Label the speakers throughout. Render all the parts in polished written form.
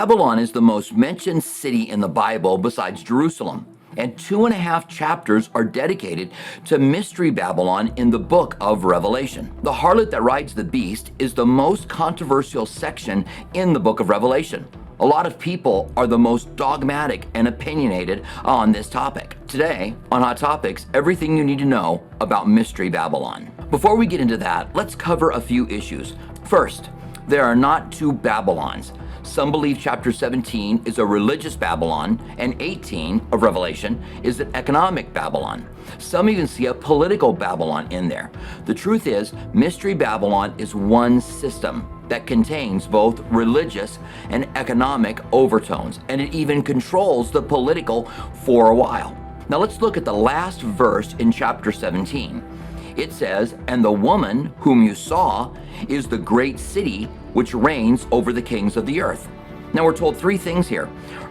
Speaker 1: Babylon is the most mentioned city in the Bible besides Jerusalem, and 2.5 chapters are dedicated to Mystery Babylon in the book of Revelation. The harlot that rides the beast is the most controversial section in the book of Revelation. A lot of people are the most dogmatic and opinionated on this topic. Today, on Hot Topics, everything you need to know about Mystery Babylon. Before we get into that, let's cover a few issues. First, there are not two Babylons. Some believe chapter 17 is a religious Babylon and 18 of Revelation is an economic Babylon. Some even see a political Babylon in there. The truth is, Mystery Babylon is one system that contains both religious and economic overtones, and it even controls the political for a while. Now let's look at the last verse in chapter 17. It says, "And the woman whom you saw is the great city which reigns over the kings of the earth." Now we're told three things here.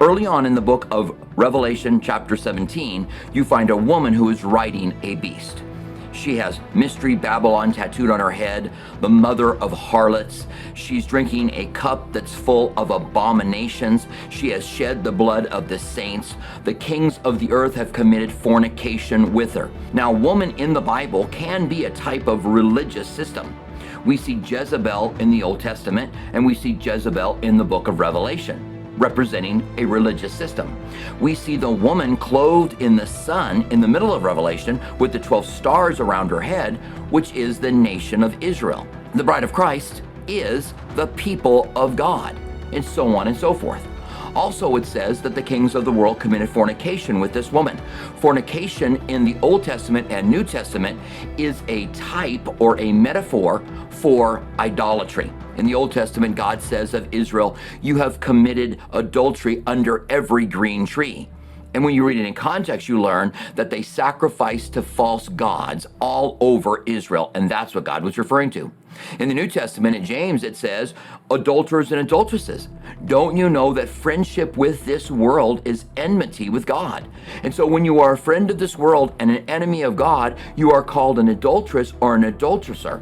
Speaker 1: Early on in the book of Revelation chapter 17, you find a woman who is riding a beast. She has Mystery Babylon tattooed on her head, the mother of harlots. She's drinking a cup that's full of abominations. She has shed the blood of the saints. The kings of the earth have committed fornication with her. Now, woman in the Bible can be a type of religious system. We see Jezebel in the Old Testament, and we see Jezebel in the book of Revelation, representing a religious system. We see the woman clothed in the sun in the middle of Revelation with the 12 stars around her head, which is the nation of Israel. The bride of Christ is the people of God, and so on and so forth. Also, it says that the kings of the world committed fornication with this woman. Fornication in the Old Testament and New Testament is a type or a metaphor for idolatry. In the Old Testament, God says of Israel, "You have committed adultery under every green tree." And when you read it in context, you learn that they sacrificed to false gods all over Israel, and that's what God was referring to. In the New Testament, in James, it says, "Adulterers and adulteresses, don't you know that friendship with this world is enmity with God?" And so when you are a friend of this world and an enemy of God, you are called an adulteress or an adulteresser.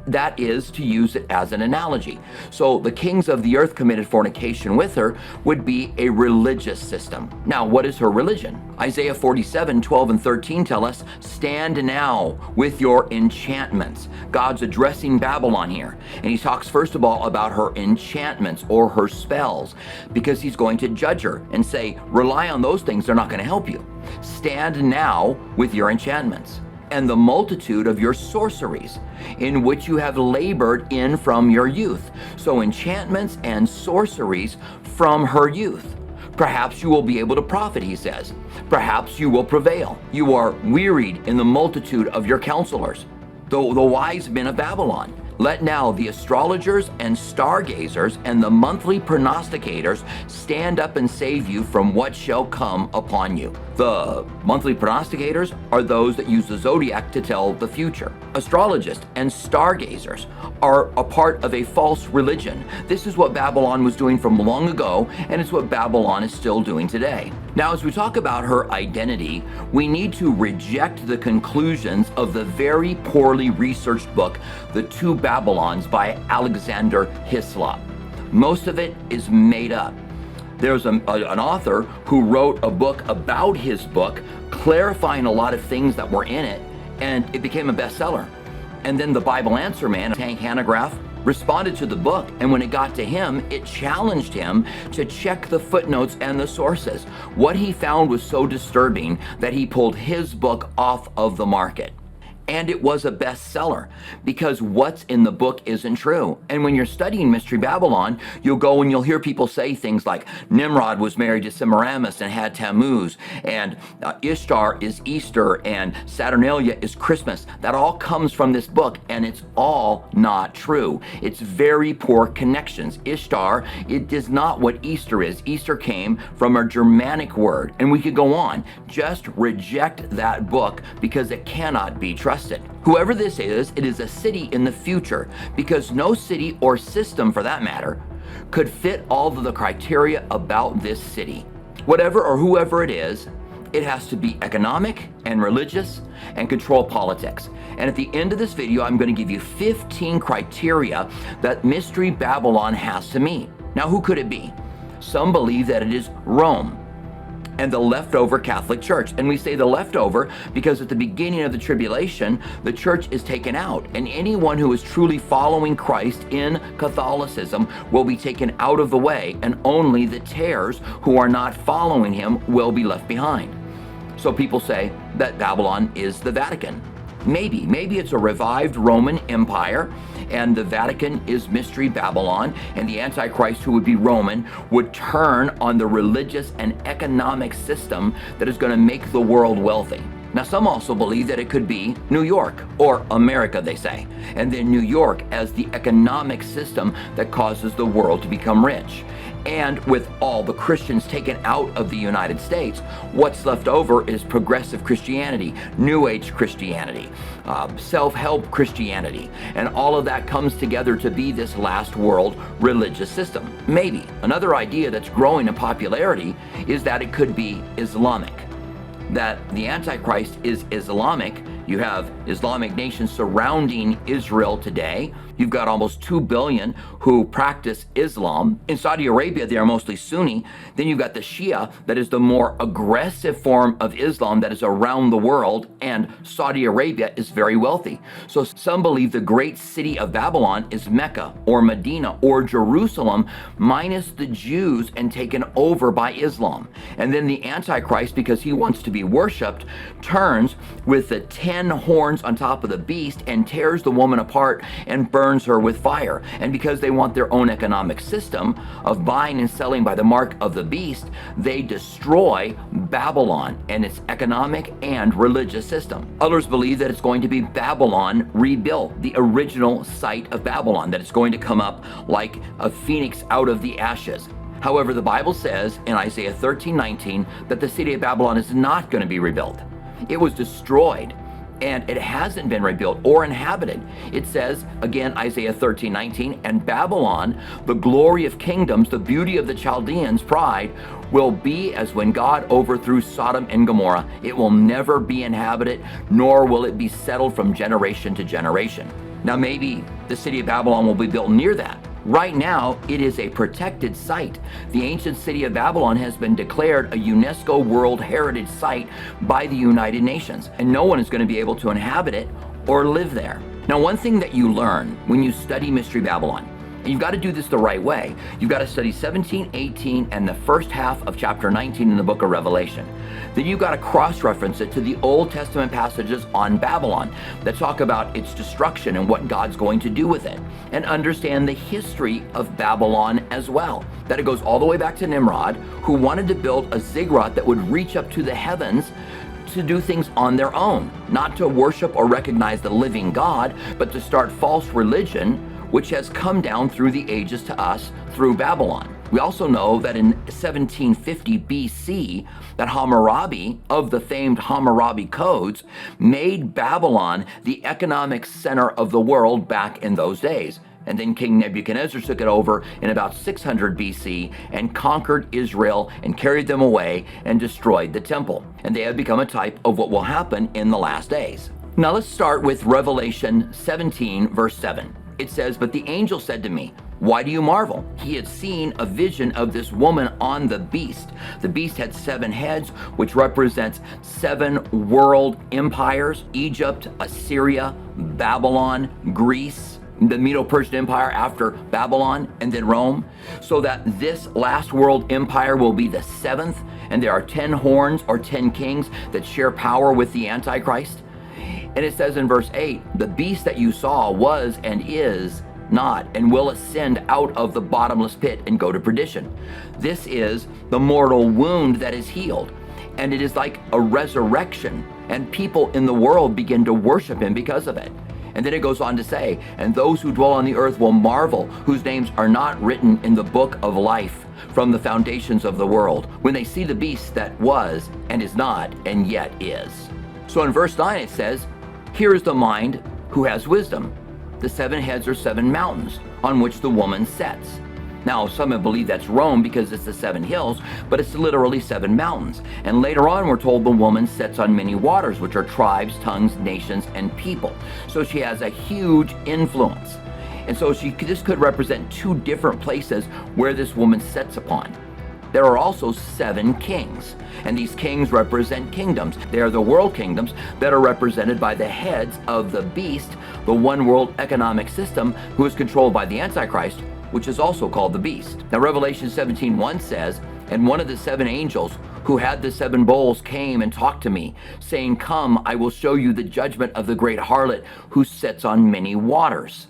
Speaker 1: That is, to use it as an analogy. So the kings of the earth committed fornication with her would be a religious system. Now, what is her religion? Isaiah 47:12 and 13 tell us, "Stand now with your enchantments." God's addressing Babylon here. And he talks first of all about her enchantments or her spells, because he's going to judge her and say, rely on those things, they're not going to help you. Stand now with your enchantments and the multitude of your sorceries, in which you have labored in from your youth. So enchantments and sorceries from her youth. Perhaps you will be able to profit, he says. Perhaps you will prevail. You are wearied in the multitude of your counselors, the wise men of Babylon. Let now the astrologers and stargazers and the monthly prognosticators stand up and save you from what shall come upon you. The monthly prognosticators are those that use the zodiac to tell the future. Astrologists and stargazers are a part of a false religion. This is what Babylon was doing from long ago, and it's what Babylon is still doing today. Now, as we talk about her identity, we need to reject the conclusions of the very poorly researched book, The Two Babylons by Alexander Hislop. Most of it is made up. There's an author who wrote a book about his book, clarifying a lot of things that were in it, and it became a bestseller. And then the Bible Answer Man, Tank Hanegraaff, responded to the book, and when it got to him, it challenged him to check the footnotes and the sources. What he found was so disturbing that he pulled his book off of the market. And it was a bestseller because what's in the book isn't true. And when you're studying Mystery Babylon, you'll go and you'll hear people say things like Nimrod was married to Semiramis and had Tammuz, and Ishtar is Easter, and Saturnalia is Christmas. That all comes from this book, and it's all not true. It's very poor connections. Ishtar, it is not what Easter is. Easter came from a Germanic word, and we could go on. Just reject that book because it cannot be trusted. Whoever this is, it is a city in the future, because no city or system for that matter could fit all of the criteria about this city. Whatever or whoever it is, it has to be economic and religious and control politics. And at the end of this video, I'm going to give you 15 criteria that Mystery Babylon has to meet. Now, who could it be? Some believe that it is Rome and the leftover Catholic Church. And we say the leftover because at the beginning of the tribulation, the church is taken out, and anyone who is truly following Christ in Catholicism will be taken out of the way, and only the tares who are not following him will be left behind. So people say that Babylon is the Vatican. Maybe it's a revived Roman Empire, and the Vatican is Mystery Babylon, and the Antichrist, who would be Roman, would turn on the religious and economic system that is going to make the world wealthy. Now, some also believe that it could be New York, or America, they say, and then New York as the economic system that causes the world to become rich. And with all the Christians taken out of the United States, what's left over is progressive Christianity, New Age Christianity, self-help Christianity, and all of that comes together to be this last world religious system. Maybe. Another idea that's growing in popularity is that it could be Islamic, that the Antichrist is Islamic. You have Islamic nations surrounding Israel today. You've got almost 2 billion who practice Islam. In Saudi Arabia, they are mostly Sunni. Then you've got the Shia, that is the more aggressive form of Islam that is around the world, and Saudi Arabia is very wealthy. So some believe the great city of Babylon is Mecca or Medina or Jerusalem minus the Jews and taken over by Islam. And then the Antichrist, because he wants to be worshipped, turns with the 10 horns on top of the beast and tears the woman apart and burns her with fire. And because they want their own economic system of buying and selling by the mark of the beast, they destroy Babylon and its economic and religious system. Others believe that it's going to be Babylon rebuilt, the original site of Babylon, that it's going to come up like a phoenix out of the ashes. However, the Bible says in Isaiah 13:19 that the city of Babylon is not going to be rebuilt. It was destroyed, and it hasn't been rebuilt or inhabited. It says, again, Isaiah 13:19, and Babylon, the glory of kingdoms, the beauty of the Chaldeans' pride, will be as when God overthrew Sodom and Gomorrah. It will never be inhabited, nor will it be settled from generation to generation. Now, maybe the city of Babylon will be built near that. Right now, it is a protected site. The ancient city of Babylon has been declared a UNESCO World Heritage Site by the United Nations, and no one is going to be able to inhabit it or live there. Now, one thing that you learn when you study Mystery Babylon, and you've got to do this the right way, you've got to study 17, 18, and the first half of chapter 19 in the book of Revelation. Then you've got to cross-reference it to the Old Testament passages on Babylon that talk about its destruction and what God's going to do with it, and understand the history of Babylon as well. That it goes all the way back to Nimrod, who wanted to build a ziggurat that would reach up to the heavens to do things on their own, not to worship or recognize the living God, but to start false religion, which has come down through the ages to us through Babylon. We also know that in 1750 BC, that Hammurabi, of the famed Hammurabi codes, made Babylon the economic center of the world back in those days. And then King Nebuchadnezzar took it over in about 600 BC and conquered Israel and carried them away and destroyed the temple. And they have become a type of what will happen in the last days. Now let's start with Revelation 17, verse 7. It says, "But the angel said to me, why do you marvel? He had seen a vision of this woman on the beast. The beast had 7 heads, which represents 7 world empires: Egypt, Assyria, Babylon, Greece, the Medo-Persian Empire after Babylon, and then Rome. So that this last world empire will be the 7th, and there are 10 horns or 10 kings that share power with the Antichrist." And it says in verse 8, "The beast that you saw was and is not, and will ascend out of the bottomless pit and go to perdition." This is the mortal wound that is healed, and it is like a resurrection, and people in the world begin to worship him because of it. And then it goes on to say, "And those who dwell on the earth will marvel, whose names are not written in the book of life from the foundations of the world, when they see the beast that was and is not and yet is." So in verse 9 it says, "Here is the mind who has wisdom. The 7 heads are 7 mountains on which the woman sits." Now, some have believed that's Rome because it's the 7 hills, but it's literally 7 mountains. And later on, we're told the woman sits on many waters, which are tribes, tongues, nations, and people. So she has a huge influence. And so this could represent 2 different places where this woman sits upon. there are also 7 kings. And these kings represent kingdoms. They are the world kingdoms that are represented by the heads of the beast, the one world economic system, who is controlled by the Antichrist, which is also called the beast. Now Revelation 17:1 says, "And one of the 7 angels who had the 7 bowls came and talked to me, saying, 'Come, I will show you the judgment of the great harlot who sits on many waters.'"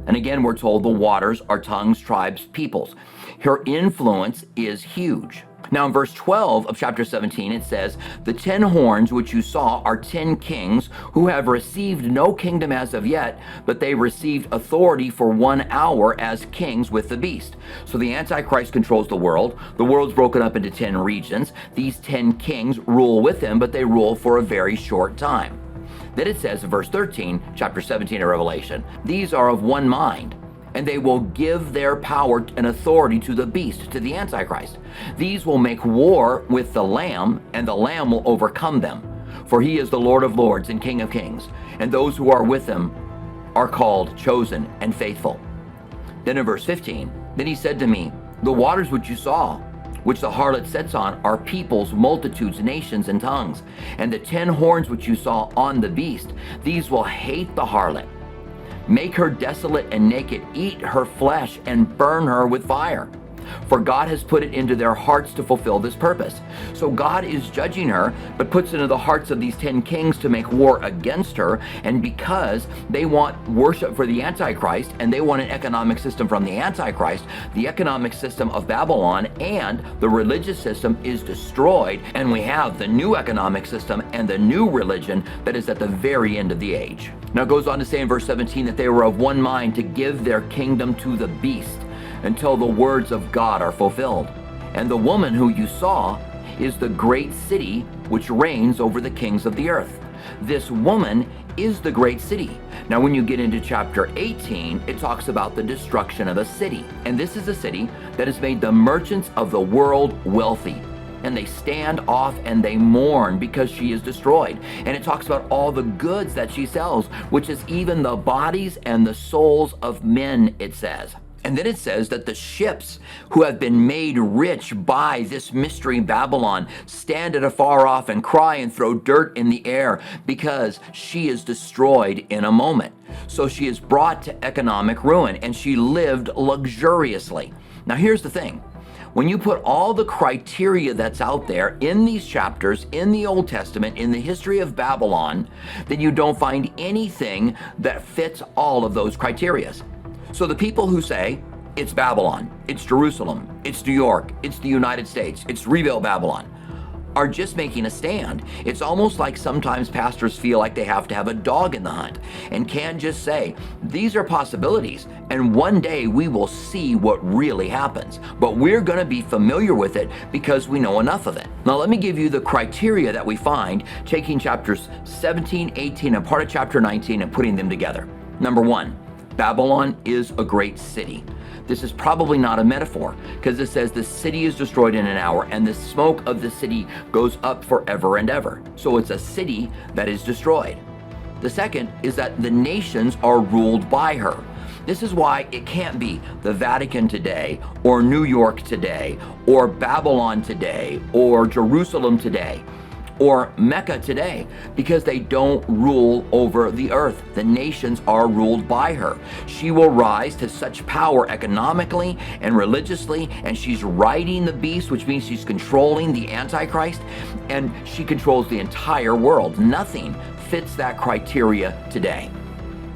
Speaker 1: And again, we're told the waters are tongues, tribes, peoples. Her influence is huge. Now in verse 12 of chapter 17, it says, "The 10 horns which you saw are 10 kings who have received no kingdom as of yet, but they received authority for 1 hour as kings with the beast." So the Antichrist controls the world. The world's broken up into 10 regions. These 10 kings rule with him, but they rule for a very short time. Then it says in verse 13, chapter 17 of Revelation, "These are of one mind, and they will give their power and authority to the beast," to the Antichrist. "These will make war with the Lamb, and the Lamb will overcome them. For he is the Lord of lords and King of kings, and those who are with him are called, chosen, and faithful." Then in verse 15, "Then he said to me, The waters which you saw, which the harlot sits on, are peoples, multitudes, nations, and tongues. And the 10 horns which you saw on the beast, these will hate the harlot, make her desolate and naked, eat her flesh, and burn her with fire. For God has put it into their hearts to fulfill this purpose." So God is judging her, but puts it into the hearts of these 10 kings to make war against her. And because they want worship for the Antichrist, and they want an economic system from the Antichrist, the economic system of Babylon and the religious system is destroyed. And we have the new economic system and the new religion that is at the very end of the age. Now it goes on to say in verse 17 that they were of one mind to give their kingdom to the beast, until the words of God are fulfilled. And the woman who you saw is the great city which reigns over the kings of the earth. This woman is the great city. Now when you get into chapter 18, it talks about the destruction of a city. And this is a city that has made the merchants of the world wealthy. And they stand off and they mourn because she is destroyed. And it talks about all the goods that she sells, which is even the bodies and the souls of men, it says. And then it says that the ships who have been made rich by this mystery Babylon stand at afar off and cry and throw dirt in the air because she is destroyed in a moment. So she is brought to economic ruin, and she lived luxuriously. Now here's the thing. When you put all the criteria that's out there in these chapters, in the Old Testament, in the history of Babylon, then you don't find anything that fits all of those criteria. So the people who say, it's Babylon, it's Jerusalem, it's New York, it's the United States, it's Reveal Babylon, are just making a stand. It's almost like sometimes pastors feel like they have to have a dog in the hunt and can't just say, these are possibilities, and one day we will see what really happens. But we're going to be familiar with it because we know enough of it. Now let me give you the criteria that we find taking chapters 17, 18, and part of chapter 19 and putting them together. Number 1, Babylon is a great city. This is probably not a metaphor, because it says the city is destroyed in an hour and the smoke of the city goes up forever and ever. So it's a city that is destroyed. The second is that the nations are ruled by her. This is why it can't be the Vatican today, or New York today, or Babylon today, or Jerusalem today, or Mecca today, because they don't rule over the earth. The nations are ruled by her. She will rise to such power economically and religiously, and she's riding the beast, which means she's controlling the Antichrist, and she controls the entire world. Nothing fits that criteria today.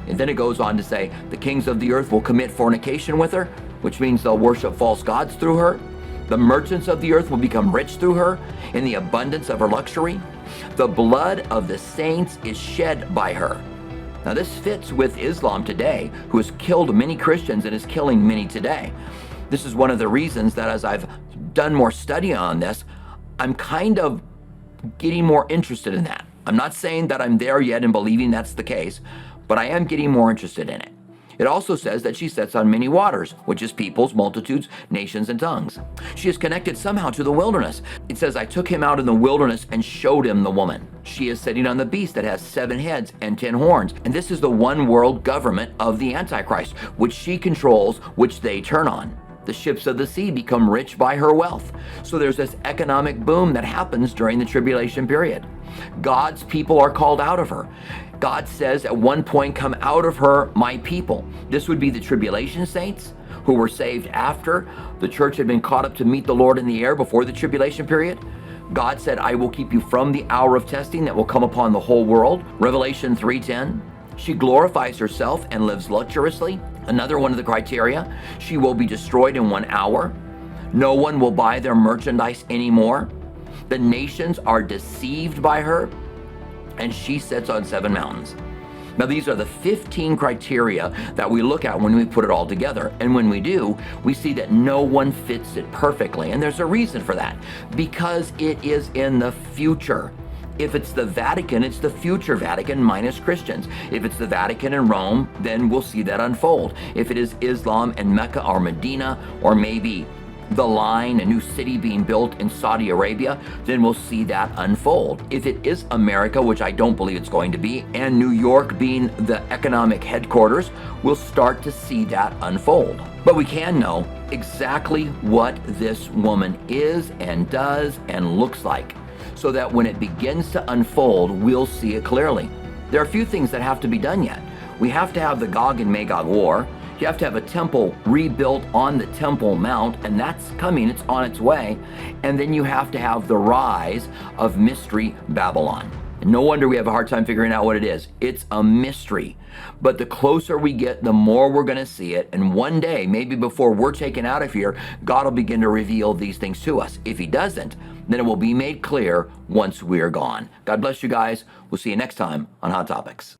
Speaker 1: And then it goes on to say, the kings of the earth will commit fornication with her, which means they'll worship false gods through her. The merchants of the earth will become rich through her in the abundance of her luxury. The blood of the saints is shed by her. Now this fits with Islam today, who has killed many Christians and is killing many today. This is one of the reasons that as I've done more study on this, I'm kind of getting more interested in that. I'm not saying that I'm there yet in believing that's the case, but I am getting more interested in it. It also says that she sits on many waters, which is peoples, multitudes, nations, and tongues. She is connected somehow to the wilderness. It says, I took him out in the wilderness and showed him the woman. She is sitting on the beast that has 7 heads and 10 horns. And this is the one world government of the Antichrist, which she controls, which they turn on. The ships of the sea become rich by her wealth. So there's this economic boom that happens during the tribulation period. God's people are called out of her. God says at one point, come out of her, my people. This would be the tribulation saints who were saved after the church had been caught up to meet the Lord in the air before the tribulation period. God said, I will keep you from the hour of testing that will come upon the whole world. Revelation 3:10. She glorifies herself and lives luxuriously. Another one of the criteria, she will be destroyed in 1 hour. No one will buy their merchandise anymore. The nations are deceived by her, and she sits on 7 mountains. Now, these are the 15 criteria that we look at when we put it all together. And when we do, we see that no one fits it perfectly. And there's a reason for that, because it is in the future. If it's the Vatican, it's the future Vatican minus Christians. If it's the Vatican and Rome, then we'll see that unfold. If it is Islam and Mecca or Medina, or maybe the line, a new city being built in Saudi Arabia, then we'll see that unfold. If it is America, which I don't believe it's going to be, and New York being the economic headquarters, we'll start to see that unfold. But we can know exactly what this woman is and does and looks like, so that when it begins to unfold, we'll see it clearly. There are a few things that have to be done yet. We have to have the Gog and Magog war. You have to have a temple rebuilt on the Temple Mount, and that's coming, it's on its way. And then you have to have the rise of Mystery Babylon. And no wonder we have a hard time figuring out what it is. It's a mystery. But the closer we get, the more we're going to see it. And one day, maybe before we're taken out of here, God will begin to reveal these things to us. If he doesn't, then it will be made clear once we're gone. God bless you guys. We'll see you next time on Hot Topics.